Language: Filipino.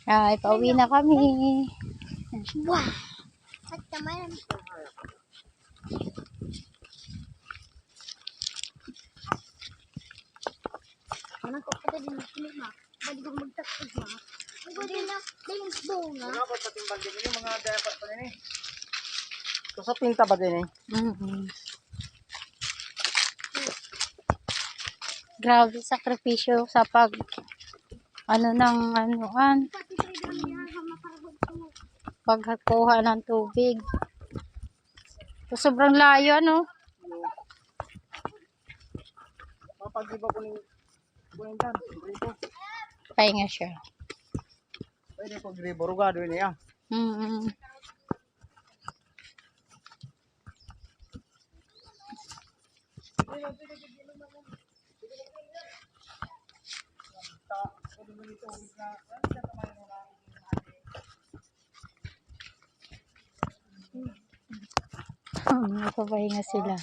Ay, pauwi na kami. Wow! At naman. Anong kapatid din natin ma? Bali ko magtakot ma. Ang gudi na, dahil bunga. Wala ko patimbal din ini mga dapat pa nini. So sa pinta ba din eh? Grabe sakripisyo sa anuan, Pati tayo lang yan, maparagod ko. pagkuha ng tubig. So, sobrang layo, ano? Mapag-iba ko ning kunin dyan. Gribo. Pahinga siya. Pwede ko gribo. Rugado ini ah. Nagpapahinga sila.